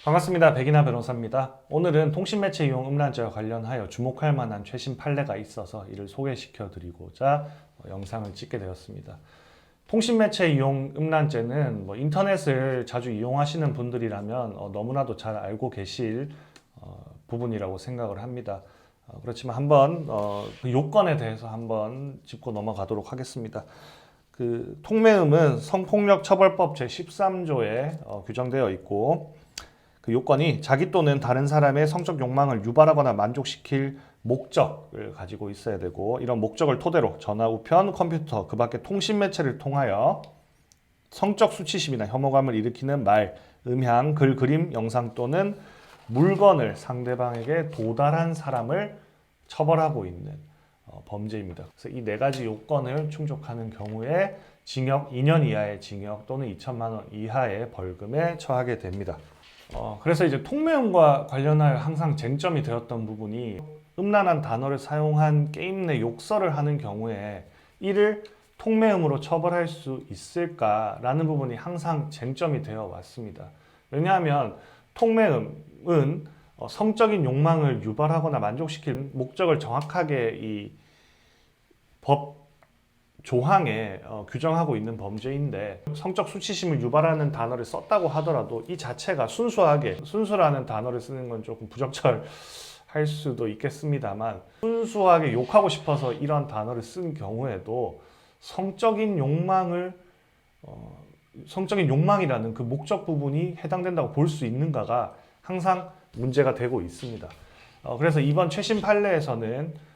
반갑습니다. 백인하 변호사입니다. 오늘은 통신매체 이용 음란죄와 관련하여 주목할 만한 최신 판례가 있어서 이를 소개시켜 드리고자 영상을 찍게 되었습니다. 통신매체 이용 음란죄는 인터넷을 자주 이용하시는 분들이라면 너무나도 잘 알고 계실 부분이라고 생각을 합니다. 그렇지만 한번 그 요건에 대해서 한번 짚고 넘어가도록 하겠습니다. 그 통매음은 성폭력처벌법 제13조에 규정되어 있고, 그 요건이 자기 또는 다른 사람의 성적 욕망을 유발하거나 만족시킬 목적을 가지고 있어야 되고, 이런 목적을 토대로 전화, 우편, 컴퓨터, 그 밖에 통신 매체를 통하여 성적 수치심이나 혐오감을 일으키는 말, 음향, 글, 그림, 영상 또는 물건을 상대방에게 도달한 사람을 처벌하고 있는 범죄입니다. 그래서 이 네 가지 요건을 충족하는 경우에 징역 2년 이하의 징역 또는 2천만 원 이하의 벌금에 처하게 됩니다. 그래서 이제 통매음과 관련하여 항상 쟁점이 되었던 부분이, 음란한 단어를 사용한 게임 내 욕설을 하는 경우에 이를 통매음으로 처벌할 수 있을까라는 부분이 항상 쟁점이 되어 왔습니다. 왜냐하면 통매음은 성적인 욕망을 유발하거나 만족시킬 목적을 정확하게 이 법 조항에 규정하고 있는 범죄인데, 성적 수치심을 유발하는 단어를 썼다고 하더라도 이 자체가 순수라는 단어를 쓰는 건 조금 부적절할 수도 있겠습니다만, 순수하게 욕하고 싶어서 이런 단어를 쓴 경우에도 성적인 욕망이라는 그 목적 부분이 해당된다고 볼 수 있는가가 항상 문제가 되고 있습니다. 그래서 이번 최신 판례에서는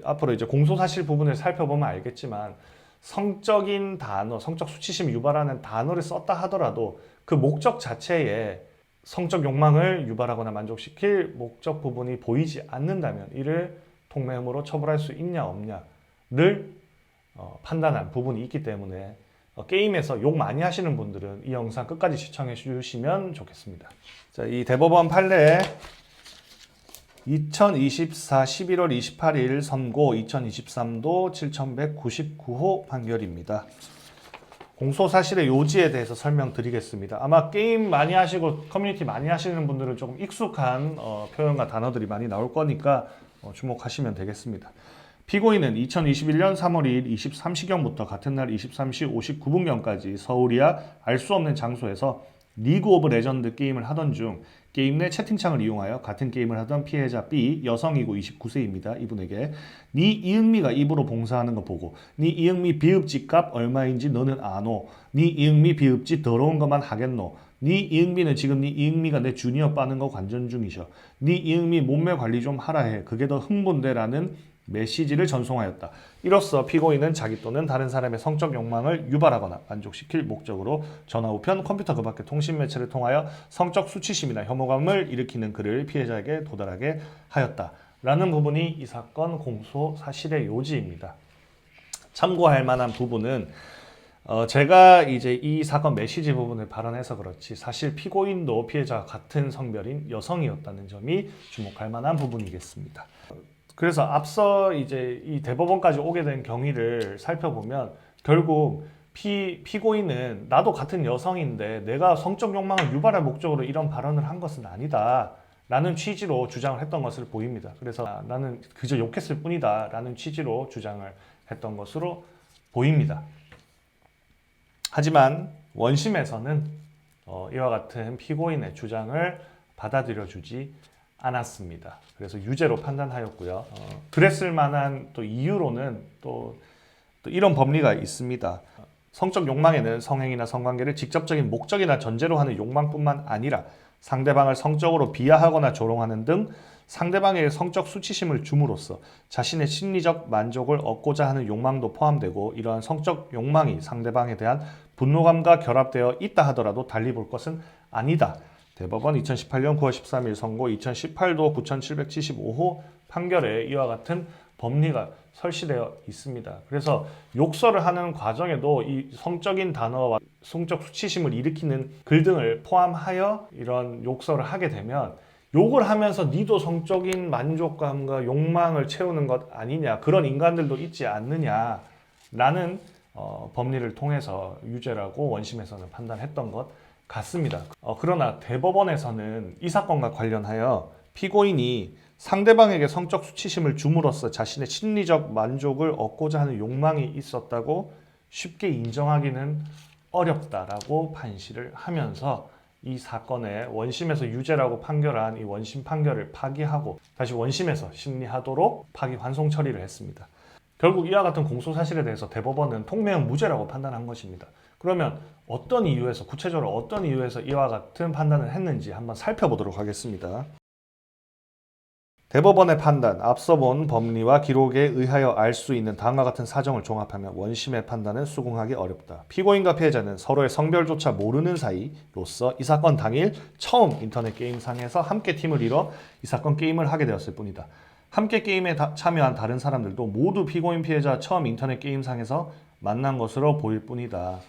앞으로 이제 공소사실 부분을 살펴보면 알겠지만, 성적인 단어, 성적 수치심 유발하는 단어를 썼다 하더라도 그 목적 자체에 성적 욕망을 유발하거나 만족시킬 목적 부분이 보이지 않는다면 이를 통매음으로 처벌할 수 있냐 없냐를 판단한 부분이 있기 때문에 게임에서 욕 많이 하시는 분들은 이 영상 끝까지 시청해 주시면 좋겠습니다. 자, 이 대법원 판례 2024 11월 28일 선고 2023도 7199호 판결입니다. 공소사실의 요지에 대해서 설명드리겠습니다. 아마 게임 많이 하시고 커뮤니티 많이 하시는 분들은 조금 익숙한 표현과 단어들이 많이 나올 거니까 주목하시면 되겠습니다. 피고인은 2021년 3월 2일 23시경부터 같은 날 23시 59분경까지 서울이야 알 수 없는 장소에서 리그 오브 레전드 게임을 하던 중 게임 내 채팅창을 이용하여 같은 게임을 하던 피해자 B, 여성이고 29세입니다. 이분에게 네 이응미가 입으로 봉사하는 거 보고 네 이응미 비읍지 값 얼마인지 너는 아노? 네 이응미 비읍지 더러운 것만 하겠노? 네 이응미는 지금 네 이응미가 내 주니어 빠는 거 관전 중이셔. 네 이응미 몸매 관리 좀 하라 해. 그게 더 흥분돼라는 메시지를 전송하였다. 이로써 피고인은 자기 또는 다른 사람의 성적 욕망을 유발하거나 만족시킬 목적으로 전화, 우편, 컴퓨터 그 밖의 통신 매체를 통하여 성적 수치심이나 혐오감을 일으키는 글을 피해자에게 도달하게 하였다. 라는 부분이 이 사건 공소 사실의 요지입니다. 참고할 만한 부분은 제가 이제 이 사건 메시지 부분을 발언해서 그렇지, 사실 피고인도 피해자와 같은 성별인 여성이었다는 점이 주목할 만한 부분이겠습니다. 그래서 앞서 이제 이 대법원까지 오게 된 경위를 살펴보면, 결국 피고인은 나도 같은 여성인데 내가 성적 욕망을 유발할 목적으로 이런 발언을 한 것은 아니다 라는 취지로 주장을 했던 것을 보입니다. 그래서 나는 그저 욕했을 뿐이다 라는 취지로 주장을 했던 것으로 보입니다. 하지만 원심에서는 이와 같은 피고인의 주장을 받아들여주지 않았습니다. 그래서 유죄로 판단하였고요. 그랬을 만한 또 이유로는 또 이런 법리가 있습니다. 성적 욕망에는 성행위나 성관계를 직접적인 목적이나 전제로 하는 욕망뿐만 아니라 상대방을 성적으로 비하하거나 조롱하는 등 상대방에게 성적 수치심을 줌으로써 자신의 심리적 만족을 얻고자 하는 욕망도 포함되고, 이러한 성적 욕망이 상대방에 대한 분노감과 결합되어 있다 하더라도 달리 볼 것은 아니다. 대법원 2018년 9월 13일 선고 2018도 9775호 판결에 이와 같은 법리가 설치되어 있습니다. 그래서 욕설을 하는 과정에도 이 성적인 단어와 성적 수치심을 일으키는 글 등을 포함하여 이런 욕설을 하게 되면, 욕을 하면서 니도 성적인 만족감과 욕망을 채우는 것 아니냐, 그런 인간들도 있지 않느냐라는 법리를 통해서 유죄라고 원심에서는 판단했던 것 같습니다. 그러나 대법원에서는 이 사건과 관련하여 피고인이 상대방에게 성적 수치심을 줌으로써 자신의 심리적 만족을 얻고자 하는 욕망이 있었다고 쉽게 인정하기는 어렵다라고 판시를 하면서 이 사건의 원심에서 유죄라고 판결한 이 원심 판결을 파기하고 다시 원심에서 심리하도록 파기환송 처리를 했습니다. 결국 이와 같은 공소 사실에 대해서 대법원은 통매형 무죄라고 판단한 것입니다. 그러면 어떤 이유에서 구체적으로 어떤 이유에서 이와 같은 판단을 했는지 한번 살펴보도록 하겠습니다. 대법원의 판단, 앞서 본 법리와 기록에 의하여 알 수 있는 다음과 같은 사정을 종합하면 원심의 판단은 수긍하기 어렵다. 피고인과 피해자는 서로의 성별조차 모르는 사이로서 이 사건 당일 처음 인터넷 게임상에서 함께 팀을 이뤄 이 사건 게임을 하게 되었을 뿐이다. 함께 게임에 참여한 다른 사람들도 모두 피고인 피해자 처음 인터넷 게임상에서 만난 것으로 보일 뿐이다.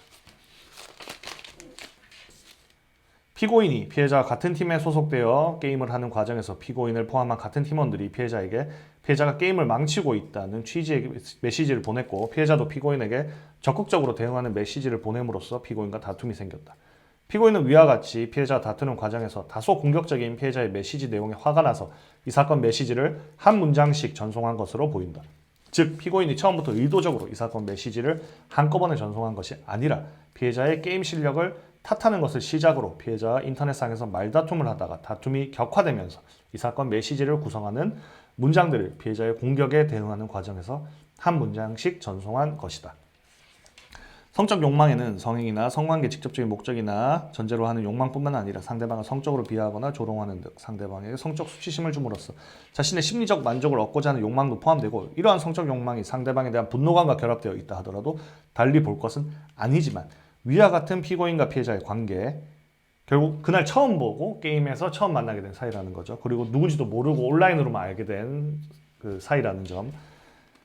피고인이 피해자와 같은 팀에 소속되어 게임을 하는 과정에서 피고인을 포함한 같은 팀원들이 피해자에게 피해자가 게임을 망치고 있다는 취지의 메시지를 보냈고 피해자도 피고인에게 적극적으로 대응하는 메시지를 보냄으로써 피고인과 다툼이 생겼다. 피고인은 위와 같이 피해자가 다투는 과정에서 다소 공격적인 피해자의 메시지 내용에 화가 나서 이 사건 메시지를 한 문장씩 전송한 것으로 보인다. 즉 피고인이 처음부터 의도적으로 이 사건 메시지를 한꺼번에 전송한 것이 아니라 피해자의 게임 실력을 탓하는 것을 시작으로 피해자와 인터넷상에서 말다툼을 하다가 다툼이 격화되면서 이 사건 메시지를 구성하는 문장들을 피해자의 공격에 대응하는 과정에서 한 문장씩 전송한 것이다. 성적 욕망에는 성행위나 성관계 직접적인 목적이나 전제로 하는 욕망뿐만 아니라 상대방을 성적으로 비하하거나 조롱하는 등 상대방에게 성적 수치심을 줌으로써 자신의 심리적 만족을 얻고자 하는 욕망도 포함되고 이러한 성적 욕망이 상대방에 대한 분노감과 결합되어 있다 하더라도 달리 볼 것은 아니지만 위와 같은 피고인과 피해자의 관계, 결국 그날 처음 보고 게임에서 처음 만나게 된 사이라는 거죠. 그리고 누군지도 모르고 온라인으로만 알게 된 그 사이라는 점.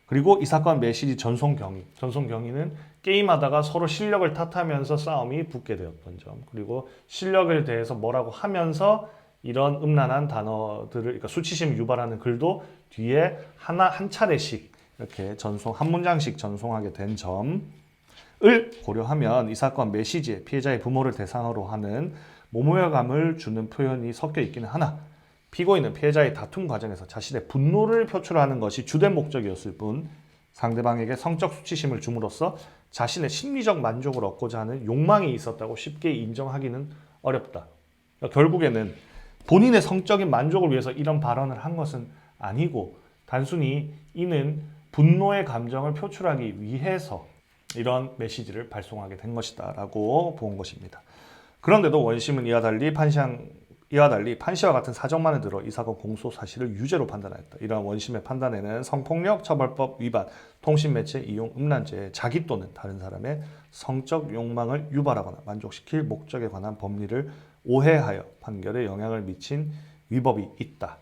그리고 이 사건 메시지 전송 경위는 게임하다가 서로 실력을 탓하면서 싸움이 붙게 되었던 점. 그리고 실력에 대해서 뭐라고 하면서 이런 음란한 단어들을, 그러니까 수치심 유발하는 글도 뒤에 한 차례씩 이렇게 한 문장씩 전송하게 된 점을 고려하면 이 사건 메시지에 피해자의 부모를 대상으로 하는 모모감을 주는 표현이 섞여 있기는 하나 피고인은 피해자의 다툼 과정에서 자신의 분노를 표출하는 것이 주된 목적이었을 뿐 상대방에게 성적 수치심을 줌으로써 자신의 심리적 만족을 얻고자 하는 욕망이 있었다고 쉽게 인정하기는 어렵다. 그러니까 결국에는 본인의 성적인 만족을 위해서 이런 발언을 한 것은 아니고 단순히 이는 분노의 감정을 표출하기 위해서 이런 메시지를 발송하게 된 것이다 라고 본 것입니다. 그런데도 원심은 이와 달리 판시와 같은 사정만을 들어 이 사건 공소 사실을 유죄로 판단하였다. 이러한 원심의 판단에는 성폭력 처벌법 위반, 통신매체 이용 음란죄, 자기 또는 다른 사람의 성적 욕망을 유발하거나 만족시킬 목적에 관한 법리를 오해하여 판결에 영향을 미친 위법이 있다.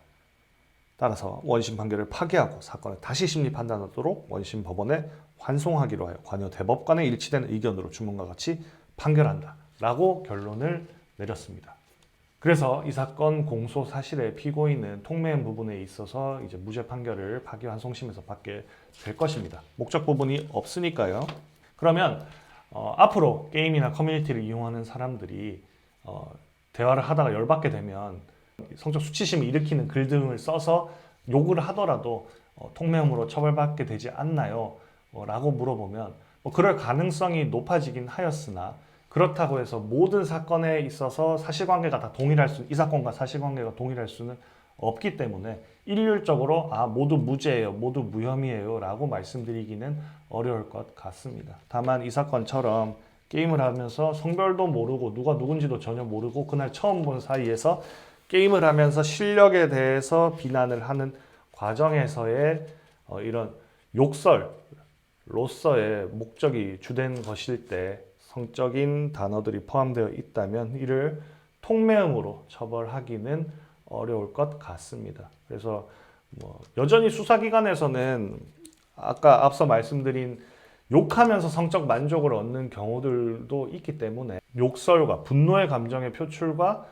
따라서 원심 판결을 파기하고 사건을 다시 심리 판단하도록 원심 법원에 환송하기로 하여 관여 대법관의 일치된 의견으로 주문과 같이 판결한다. 라고 결론을 내렸습니다. 그래서 이 사건 공소 사실의 피고인은 통매한 부분에 있어서 이제 무죄 판결을 파기환송심에서 받게 될 것입니다. 목적 부분이 없으니까요. 그러면 앞으로 게임이나 커뮤니티를 이용하는 사람들이 대화를 하다가 열받게 되면 성적 수치심을 일으키는 글 등을 써서 욕을 하더라도 통매음으로 처벌받게 되지 않나요? 라고 물어보면 그럴 가능성이 높아지긴 하였으나 그렇다고 해서 모든 사건에 있어서 사실관계가 다 이 사건과 사실관계가 동일할 수는 없기 때문에 일률적으로 모두 무죄예요, 모두 무혐의예요 라고 말씀드리기는 어려울 것 같습니다. 다만 이 사건처럼 게임을 하면서 성별도 모르고 누가 누군지도 전혀 모르고 그날 처음 본 사이에서 게임을 하면서 실력에 대해서 비난을 하는 과정에서의 이런 욕설로서의 목적이 주된 것일 때 성적인 단어들이 포함되어 있다면 이를 통매음으로 처벌하기는 어려울 것 같습니다. 그래서 여전히 수사기관에서는 아까 앞서 말씀드린 욕하면서 성적 만족을 얻는 경우들도 있기 때문에 욕설과 분노의 감정의 표출과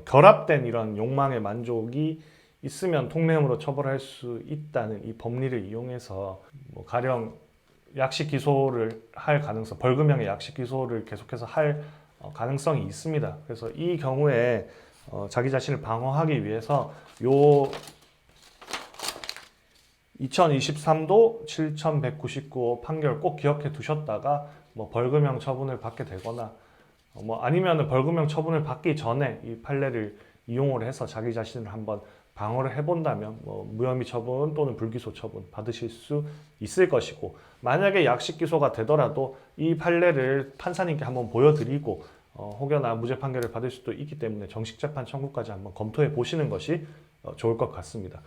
결합된 이런 욕망의 만족이 있으면 통매음으로 처벌할 수 있다는 이 법리를 이용해서 가령 약식 기소를 할 가능성, 벌금형의 약식 기소를 계속해서 할 가능성이 있습니다. 그래서 이 경우에 자기 자신을 방어하기 위해서 요 2023도 7199호 판결 꼭 기억해 두셨다가 뭐 벌금형 처분을 받게 되거나 뭐 아니면은 벌금형 처분을 받기 전에 이 판례를 이용을 해서 자기 자신을 한번 방어를 해본다면 뭐 무혐의 처분 또는 불기소 처분 받으실 수 있을 것이고, 만약에 약식 기소가 되더라도 이 판례를 판사님께 한번 보여드리고 혹여나 무죄 판결을 받을 수도 있기 때문에 정식 재판 청구까지 한번 검토해 보시는 것이 좋을 것 같습니다.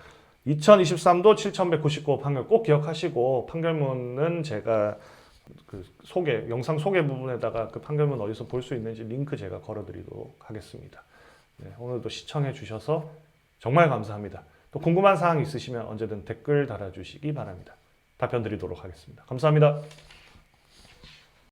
2023도 7199호 판결 꼭 기억하시고, 판결문은 제가 그 소개, 영상 소개 부분에다가 그 판결문 어디서 볼 수 있는지 링크 제가 걸어드리도록 하겠습니다. 네, 오늘도 시청해 주셔서 정말 감사합니다. 또 궁금한 사항 있으시면 언제든 댓글 달아주시기 바랍니다. 답변 드리도록 하겠습니다. 감사합니다.